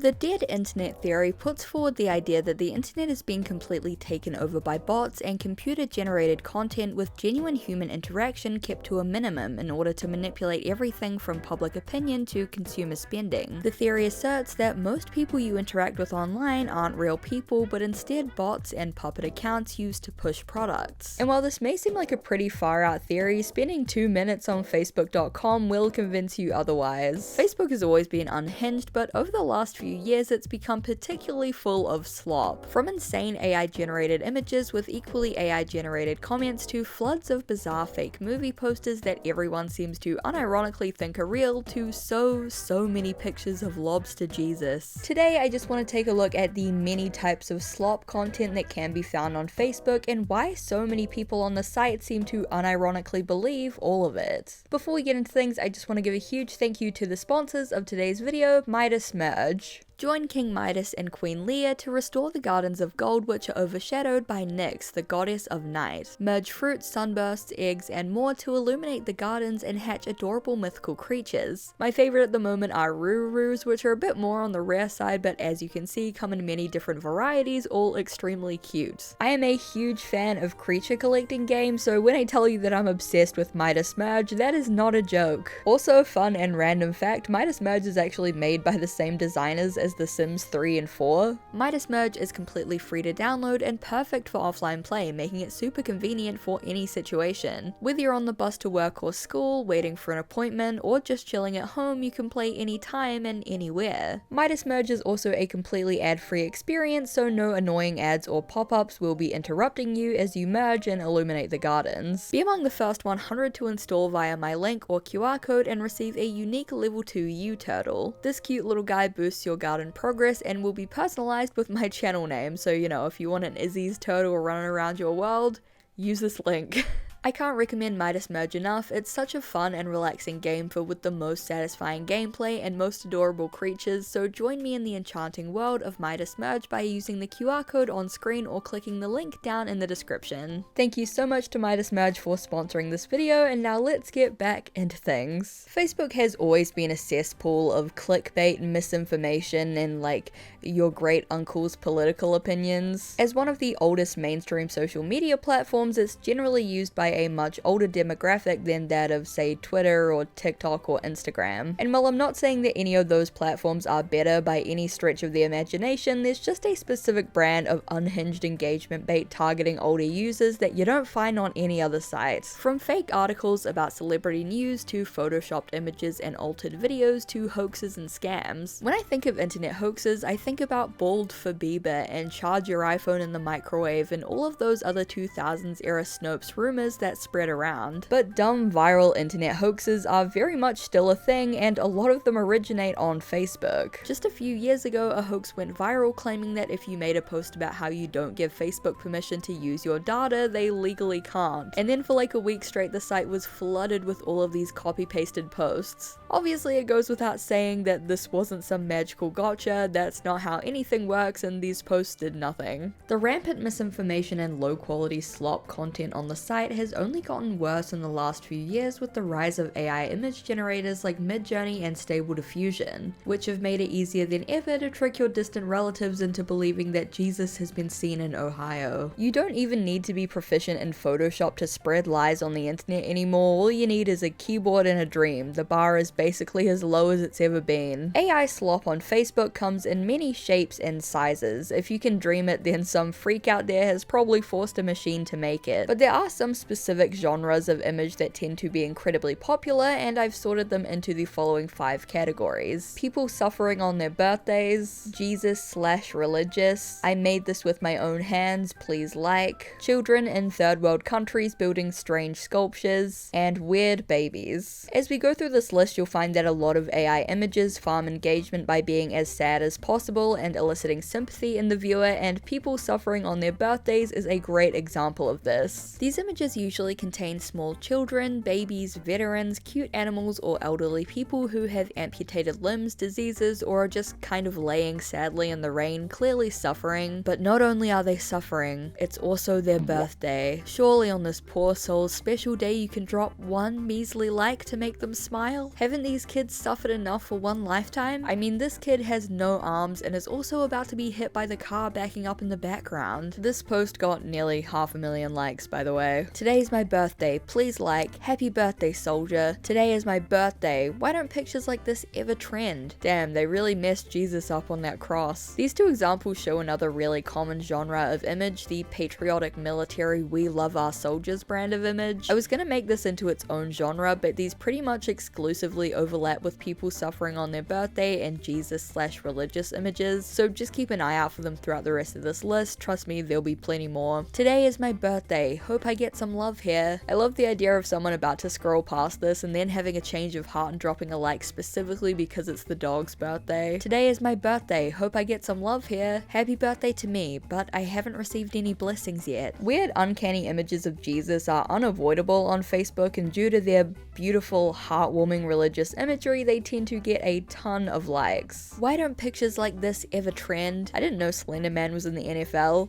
The dead internet theory puts forward the idea that the internet is being completely taken over by bots and computer-generated content with genuine human interaction kept to a minimum in order to manipulate everything from public opinion to consumer spending. The theory asserts that most people you interact with online aren't real people, but instead bots and puppet accounts used to push products. And while this may seem like a pretty far-out theory, spending 2 minutes on Facebook.com will convince you otherwise. Facebook has always been unhinged, but over the last few years it's become particularly full of slop. From insane AI-generated images with equally AI-generated comments to floods of bizarre fake movie posters that everyone seems to unironically think are real to so many pictures of lobster Jesus. Today I just want to take a look at the many types of slop content that can be found on Facebook and why so many people on the site seem to unironically believe all of it. Before we get into things, I just want to give a huge thank you to the sponsors of today's video, Midas Merge. Join King Midas and Queen Leah to restore the gardens of gold which are overshadowed by Nyx, the goddess of night. Merge fruits, sunbursts, eggs, and more to illuminate the gardens and hatch adorable mythical creatures. My favorite at the moment are Rurus, which are a bit more on the rare side, but as you can see come in many different varieties, all extremely cute. I am a huge fan of creature collecting games, so when I tell you that I'm obsessed with Midas Merge, that is not a joke. Also, fun and random fact, Midas Merge is actually made by the same designers as The Sims 3 and 4. Midas Merge is completely free to download and perfect for offline play, making it super convenient for any situation. Whether you're on the bus to work or school, waiting for an appointment, or just chilling at home, you can play anytime and anywhere. Midas Merge is also a completely ad-free experience, so no annoying ads or pop-ups will be interrupting you as you merge and illuminate the gardens. Be among the first 100 to install via my link or QR code and receive a unique level 2 U-Turtle. This cute little guy boosts your garden progress and will be personalized with my channel name, so you know, if you want an Izzy's turtle running around your world, use this link. I can't recommend Midas Merge enough. It's such a fun and relaxing game filled with the most satisfying gameplay and most adorable creatures, so join me in the enchanting world of Midas Merge by using the QR code on screen or clicking the link down in the description. Thank you so much to Midas Merge for sponsoring this video, and now let's get back into things. Facebook has always been a cesspool of clickbait, misinformation, and like your great uncle's political opinions. As one of the oldest mainstream social media platforms, it's generally used by a much older demographic than that of, say, Twitter or TikTok or Instagram. And while I'm not saying that any of those platforms are better by any stretch of the imagination, there's just a specific brand of unhinged engagement bait targeting older users that you don't find on any other site. From fake articles about celebrity news to photoshopped images and altered videos to hoaxes and scams. When I think of internet hoaxes, I think about bald for Bieber and charge your iPhone in the microwave and all of those other 2000s era Snopes rumors that spread around. But dumb viral internet hoaxes are very much still a thing, and a lot of them originate on Facebook. Just a few years ago, a hoax went viral claiming that if you made a post about how you don't give Facebook permission to use your data, they legally can't. And then for like a week straight, the site was flooded with all of these copy-pasted posts. Obviously, it goes without saying that this wasn't some magical gotcha, that's not how anything works, and these posts did nothing. The rampant misinformation and low-quality slop content on the site has only gotten worse in the last few years with the rise of AI image generators like Midjourney and Stable Diffusion, which have made it easier than ever to trick your distant relatives into believing that Jesus has been seen in Ohio. You don't even need to be proficient in Photoshop to spread lies on the internet anymore. All you need is a keyboard and a dream. The bar is basically as low as it's ever been. AI slop on Facebook comes in many shapes and sizes. If you can dream it, then some freak out there has probably forced a machine to make it. But there are some specific genres of image that tend to be incredibly popular, and I've sorted them into the following 5 categories. People suffering on their birthdays, Jesus/religious, I made this with my own hands, please like, children in third world countries building strange sculptures, and weird babies. As we go through this list, you'll find that a lot of AI images farm engagement by being as sad as possible and eliciting sympathy in the viewer, and people suffering on their birthdays is a great example of this. These images usually contain small children, babies, veterans, cute animals, or elderly people who have amputated limbs, diseases, or are just kind of laying sadly in the rain, clearly suffering. But not only are they suffering, it's also their birthday. Surely on this poor soul's special day you can drop one measly like to make them smile? Haven't these kids suffered enough for one lifetime? I mean, this kid has no arms and is also about to be hit by the car backing up in the background. This post got nearly 500,000 likes, by the way. Today's my birthday, please like. Happy birthday, soldier. Today is my birthday. Why don't pictures like this ever trend? Damn, they really messed Jesus up on that cross. These two examples show another really common genre of image, the patriotic military we love our soldiers brand of image. I was gonna make this into its own genre, but these pretty much exclusively overlap with people suffering on their birthday and Jesus/religious images, so just keep an eye out for them throughout the rest of this list. Trust me, there'll be plenty more. Today is my birthday. Hope I get some love here. I love the idea of someone about to scroll past this and then having a change of heart and dropping a like specifically because it's the dog's birthday. Today is my birthday. Hope I get some love here. Happy birthday to me, but I haven't received any blessings yet. Weird, uncanny images of Jesus are unavoidable on Facebook, and due to their beautiful, heartwarming religious imagery, they tend to get a ton of likes. Why don't pictures like this ever trend? I didn't know Slender Man was in the NFL.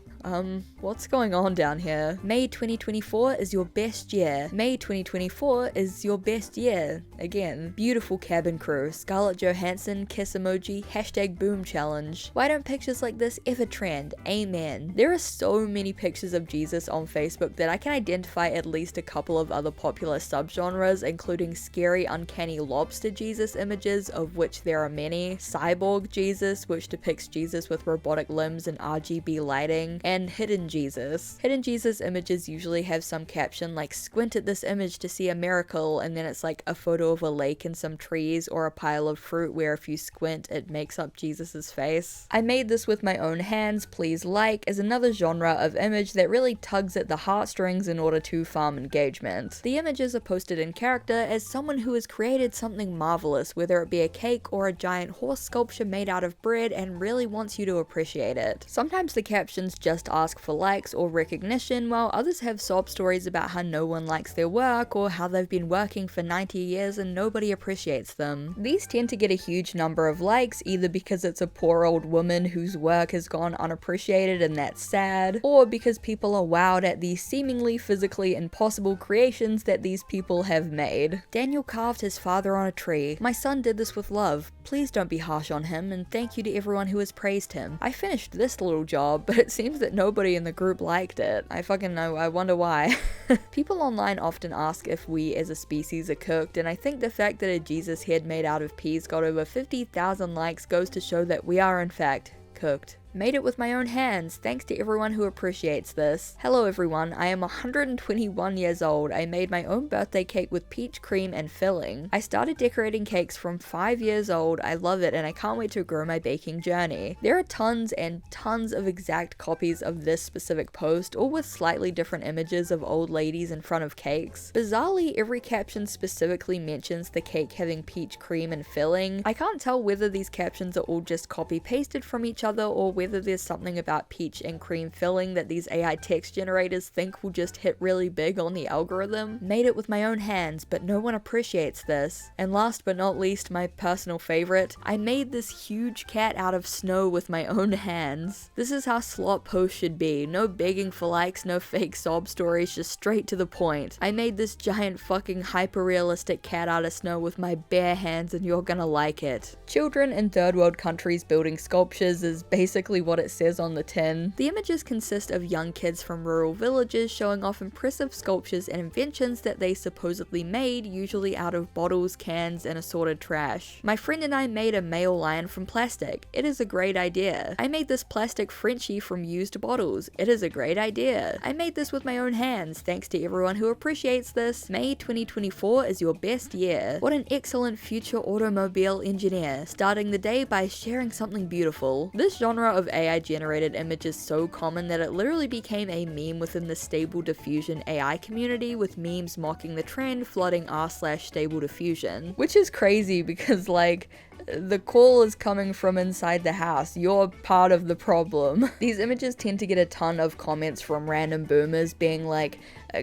What's going on down here? May 2024 is your best year. May 2024 is your best year. Again, beautiful cabin crew, Scarlett Johansson, kiss emoji, #boom challenge. Why don't pictures like this ever trend? Amen. There are so many pictures of Jesus on Facebook that I can identify at least a couple of other popular subgenres, including scary, uncanny lobster Jesus images, of which there are many, cyborg Jesus, which depicts Jesus with robotic limbs and RGB lighting, and hidden Jesus. Hidden Jesus images usually have some caption like squint at this image to see a miracle, and then it's like a photo of a lake and some trees or a pile of fruit where if you squint it makes up Jesus's face. I made this with my own hands, please like, is another genre of image that really tugs at the heartstrings in order to farm engagement. The images are posted in character as someone who has created something marvelous, whether it be a cake or a giant horse sculpture made out of bread, and really wants you to appreciate it. Sometimes the captions just ask for likes or recognition, while others have sob stories about how no one likes their work or how they've been working for 90 years and nobody appreciates them. These tend to get a huge number of likes, either because it's a poor old woman whose work has gone unappreciated and that's sad, or because people are wowed at the seemingly physically impossible creations that these people have made. Daniel carved his father on a tree. My son did this with love. Please don't be harsh on him, and thank you to everyone who has praised him. I finished this little job, but it seems that nobody in the group liked it. I fucking know, I wonder why. People online often ask if we as a species are cooked, and I think the fact that a Jesus head made out of peas got over 50,000 likes goes to show that we are in fact cooked. Made it with my own hands, thanks to everyone who appreciates this. Hello everyone, I am 121 years old. I made my own birthday cake with peach cream and filling. I started decorating cakes from 5 years old. I love it and I can't wait to grow my baking journey. There are tons and tons of exact copies of this specific post, all with slightly different images of old ladies in front of cakes. Bizarrely, every caption specifically mentions the cake having peach cream and filling. I can't tell whether these captions are all just copy pasted from each other or whether there's something about peach and cream filling that these AI text generators think will just hit really big on the algorithm. Made it with my own hands, but no one appreciates this. And last but not least, my personal favorite, I made this huge cat out of snow with my own hands. This is how slot posts should be. No begging for likes, no fake sob stories, just straight to the point. I made this giant fucking hyper-realistic cat out of snow with my bare hands and you're gonna like it. Children in third world countries building sculptures is basically what it says on the tin. The images consist of young kids from rural villages showing off impressive sculptures and inventions that they supposedly made, usually out of bottles, cans, and assorted trash. My friend and I made a male lion from plastic. It is a great idea. I made this plastic Frenchie from used bottles. It is a great idea. I made this with my own hands. Thanks to everyone who appreciates this. May 2024 is your best year. What an excellent future automobile engineer, starting the day by sharing something beautiful. This genre of AI generated images so common that it literally became a meme within the Stable Diffusion AI community, with memes mocking the trend, flooding r/Stable Diffusion. Which is crazy because, like, the call is coming from inside the house. You're part of the problem. These images tend to get a ton of comments from random boomers being like,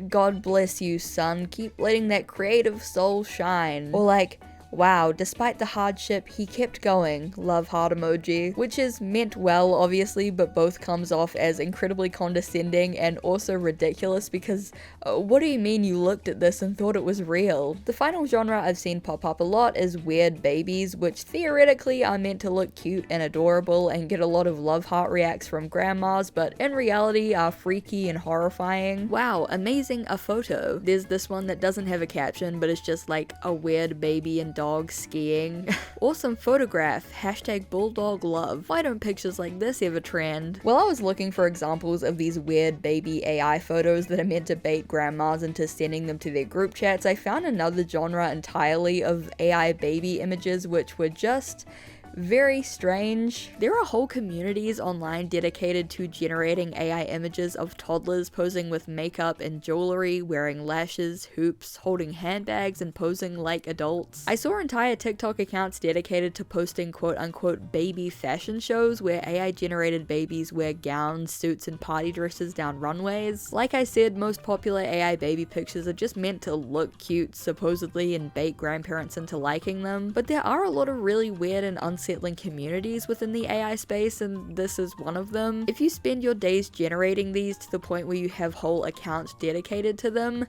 "God bless you, son, keep letting that creative soul shine." Or like, "Wow, despite the hardship, he kept going, love heart emoji," which is meant well, obviously, but both comes off as incredibly condescending and also ridiculous because what do you mean you looked at this and thought it was real? The final genre I've seen pop up a lot is weird babies, which theoretically are meant to look cute and adorable and get a lot of love heart reacts from grandmas, but in reality are freaky and horrifying. Wow, amazing, a photo. There's this one that doesn't have a caption, but it's just like a weird baby and dog skiing. Awesome photograph, hashtag bulldog love. Why don't pictures like this ever trend? While I was looking for examples of these weird baby AI photos that are meant to bait grandmas into sending them to their group chats, I found another genre entirely of AI baby images which were just very strange. There are whole communities online dedicated to generating AI images of toddlers posing with makeup and jewelry, wearing lashes, hoops, holding handbags, and posing like adults. I saw entire TikTok accounts dedicated to posting quote-unquote baby fashion shows where AI generated babies wear gowns, suits, and party dresses down runways. Like I said, most popular AI baby pictures are just meant to look cute, supposedly, and bait grandparents into liking them, but there are a lot of really weird and unsettling communities within the AI space, and this is one of them. If you spend your days generating these to the point where you have whole accounts dedicated to them,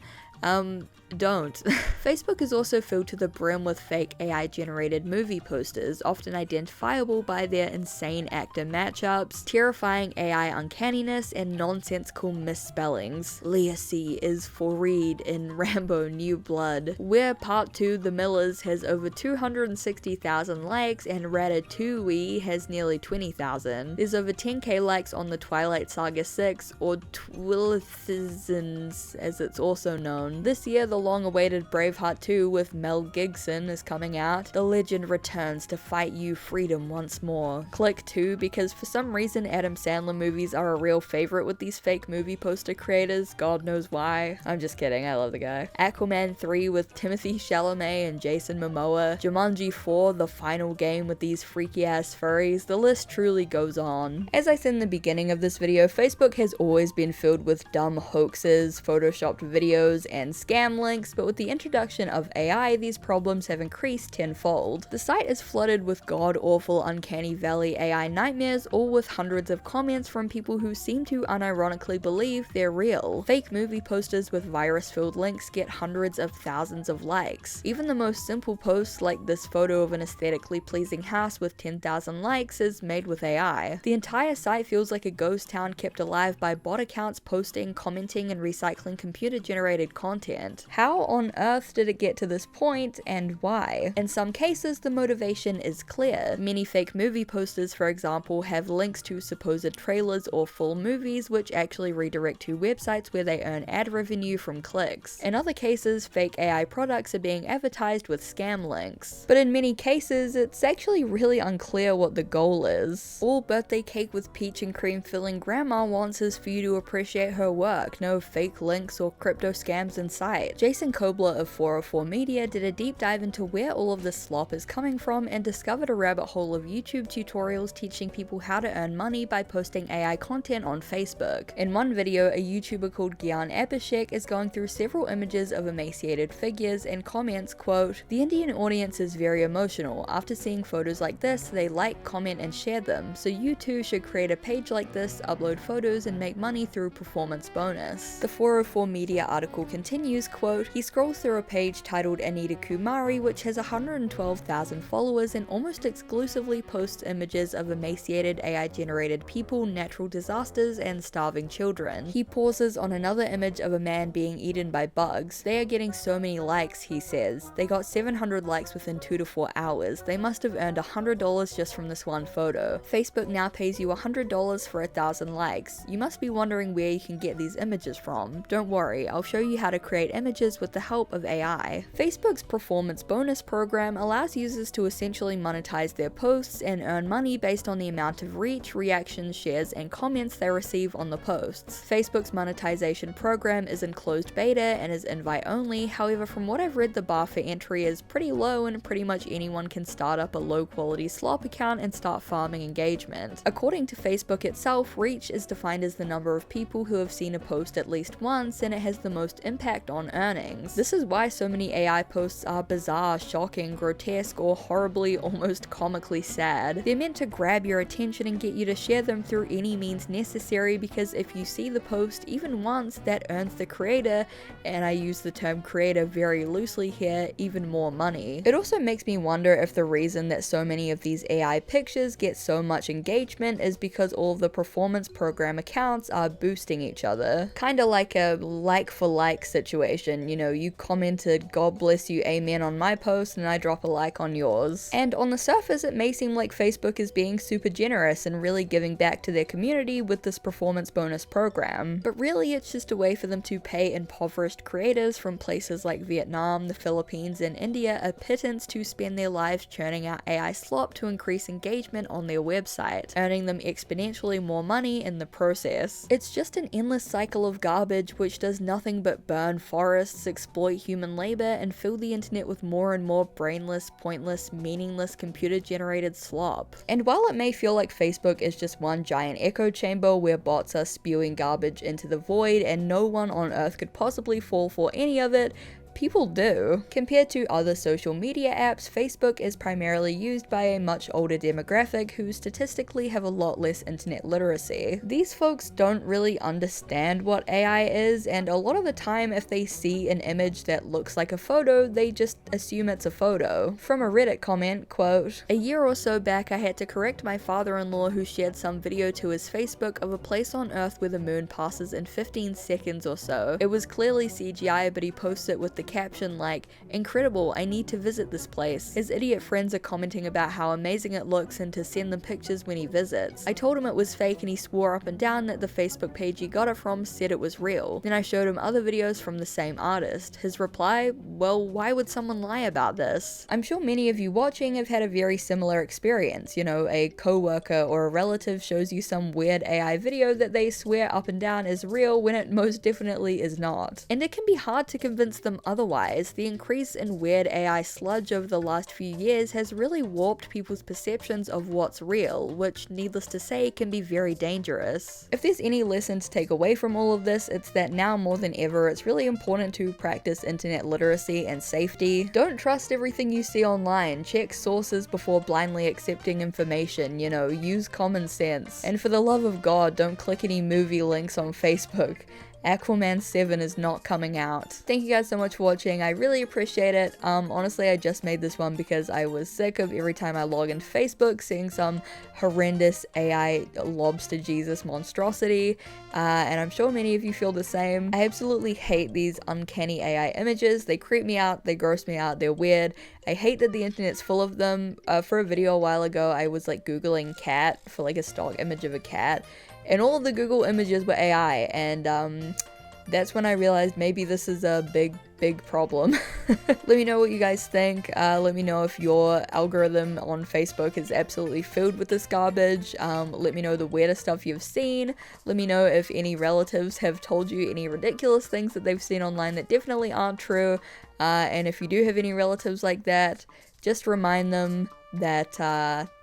don't. Facebook is also filled to the brim with fake AI generated movie posters, often identifiable by their insane actor matchups, terrifying AI uncanniness, and nonsensical misspellings. Leah C is for Reed in Rambo New Blood, where Part 2 The Millers has over 260,000 likes and Ratatouille has nearly 20,000. There's over 10k likes on the Twilight Saga 6, or Twilithizens as it's also known. This year, the long-awaited Braveheart 2 with Mel Gibson is coming out. The legend returns to fight you freedom once more. Click 2 because for some reason Adam Sandler movies are a real favorite with these fake movie poster creators. God knows why. I'm just kidding, I love the guy. Aquaman 3 with Timothy Chalamet and Jason Momoa. Jumanji 4, the final game with these freaky ass furries. The list truly goes on. As I said in the beginning of this video, Facebook has always been filled with dumb hoaxes, photoshopped videos, and scam links, but with the introduction of AI, these problems have increased tenfold. The site is flooded with god-awful Uncanny Valley AI nightmares, all with hundreds of comments from people who seem to unironically believe they're real. Fake movie posters with virus-filled links get hundreds of thousands of likes. Even the most simple posts, like this photo of an aesthetically pleasing house with 10,000 likes, is made with AI. The entire site feels like a ghost town kept alive by bot accounts posting, commenting, and recycling computer-generated content. How on earth did it get to this point, and why? In some cases, the motivation is clear. Many fake movie posters, for example, have links to supposed trailers or full movies, which actually redirect to websites where they earn ad revenue from clicks. In other cases, fake AI products are being advertised with scam links. But in many cases, it's actually really unclear what the goal is. All birthday cake with peach and cream filling grandma wants is for you to appreciate her work, no fake links or crypto scams in sight. Jason Kobler of 404 Media did a deep dive into where all of this slop is coming from and discovered a rabbit hole of YouTube tutorials teaching people how to earn money by posting AI content on Facebook. In one video, a YouTuber called Gyan Abhishek is going through several images of emaciated figures and comments, quote, "The Indian audience is very emotional. After seeing photos like this, they like, comment, and share them. So you too should create a page like this, upload photos, and make money through performance bonus." The 404 Media article continues, quote, "He scrolls through a page titled Anita Kumari, which has 112,000 followers and almost exclusively posts images of emaciated AI-generated people, natural disasters, and starving children. He pauses on another image of a man being eaten by bugs. They are getting so many likes, he says. They got 700 likes within 2 to 4 hours. They must have earned $100 just from this one photo. Facebook now pays you $100 for 1,000 likes. You must be wondering where you can get these images from. Don't worry, I'll show you how to to create images with the help of AI. Facebook's performance bonus program allows users to essentially monetize their posts and earn money based on the amount of reach, reactions, shares, and comments they receive on the posts. Facebook's monetization program is in closed beta and is invite only, however from what I've read the bar for entry is pretty low and pretty much anyone can start up a low quality slop account and start farming engagement. According to Facebook itself, reach is defined as the number of people who have seen a post at least once, and it has the most impact on earnings. This is why so many AI posts are bizarre, shocking, grotesque, or horribly, almost comically sad. They're meant to grab your attention and get you to share them through any means necessary, because if you see the post even once, that earns the creator, and I use the term creator very loosely here, even more money. It also makes me wonder if the reason that so many of these AI pictures get so much engagement is because all of the performance program accounts are boosting each other. Kinda like a like for like situation, you know, you commented God bless you amen on my post and I drop a like on yours. And on the surface it may seem like Facebook is being super generous and really giving back to their community with this performance bonus program, but really it's just a way for them to pay impoverished creators from places like Vietnam, the Philippines, and India a pittance to spend their lives churning out AI slop to increase engagement on their website, earning them exponentially more money in the process. It's just an endless cycle of garbage which does nothing but burn forests, exploit human labor, and fill the internet with more and more brainless, pointless, meaningless computer-generated slop. And while it may feel like Facebook is just one giant echo chamber where bots are spewing garbage into the void and no one on earth could possibly fall for any of it, people do. Compared to other social media apps, Facebook is primarily used by a much older demographic who statistically have a lot less internet literacy. These folks don't really understand what AI is, and a lot of the time if they see an image that looks like a photo, they just assume it's a photo. From a Reddit comment, quote, "A year or so back I had to correct my father-in-law who shared some video to his Facebook of a place on Earth where the moon passes in 15 seconds or so. It was clearly CGI, but he posts it with the caption like, 'Incredible, I need to visit this place.' His idiot friends are commenting about how amazing it looks and to send them pictures when he visits. I told him it was fake and he swore up and down that the Facebook page he got it from said it was real. Then I showed him other videos from the same artist. His reply, well, why would someone lie about this?" I'm sure many of you watching have had a very similar experience. You know, a coworker or a relative shows you some weird AI video that they swear up and down is real when it most definitely is not. And it can be hard to convince them otherwise. The increase in weird AI sludge over the last few years has really warped people's perceptions of what's real, which, needless to say, can be very dangerous. If there's any lesson to take away from all of this, it's that now more than ever, it's really important to practice internet literacy and safety. Don't trust everything you see online. Check sources before blindly accepting information, you know, use common sense. And for the love of God, don't click any movie links on Facebook. Aquaman 7 is not coming out. Thank you guys so much for watching. I really appreciate it. Honestly, I just made this one because I was sick of every time I log into Facebook seeing some horrendous AI lobster Jesus monstrosity, and I'm sure many of you feel the same. I absolutely hate these uncanny AI images. They creep me out, they gross me out, they're weird. I hate that the internet's full of them. For a video a while ago, I was like googling cat for like a stock image of a cat, and all of the Google images were AI, and that's when I realized maybe this is a big problem. Let me know what you guys think. Let me know if your algorithm on Facebook is absolutely filled with this garbage. Let me know the weirdest stuff you've seen. Let me know if any relatives have told you any ridiculous things that they've seen online that definitely aren't true. And if you do have any relatives like that, just remind them that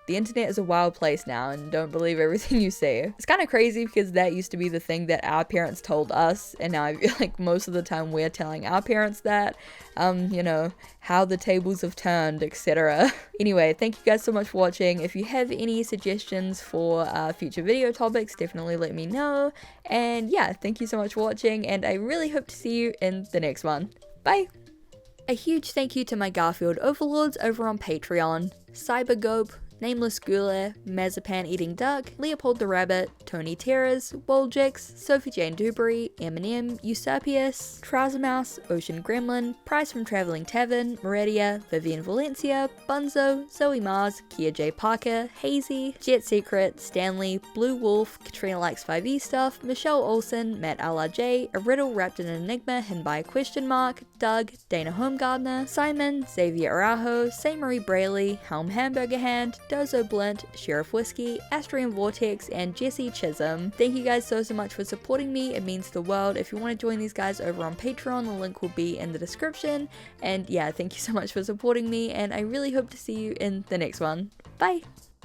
the internet is a wild place now and don't believe everything you see. It's kind of crazy because that used to be the thing that our parents told us, and now I feel like most of the time we're telling our parents that, you know, how the tables have turned, etc. Anyway, thank you guys so much for watching. If you have any suggestions for future video topics, definitely let me know. And yeah, thank you so much for watching, and I really hope to see you in the next one. Bye! A huge thank you to my Garfield overlords over on Patreon: CyberGope, Nameless Gula, Mazapan Eating Duck, Leopold the Rabbit, Tony Terrors, Woljix, Sophie Jane Dewberry, Eminem, Usurpius, Trouser Mouse, Ocean Gremlin, Price from Traveling Tavern, Meridia, Vivian Valencia, Bunzo, Zoe Mars, Kia J. Parker, Hazy, Jet Secret, Stanley, Blue Wolf, Katrina Likes 5e Stuff, Michelle Olsen, Matt LRJ, A Riddle Wrapped in an Enigma Hidden by a Question Mark, Doug, Dana Homegardner, Simon, Xavier Araujo, St. Marie Brayley, Helm Hamburger Hand, Dozo Blint, Sheriff Whiskey, Astrian Vortex, and Jesse Chisholm. Thank you guys so much for supporting me, it means the world. If you want to join these guys over on Patreon, the link will be in the description. And yeah, thank you so much for supporting me, and I really hope to see you in the next one. Bye!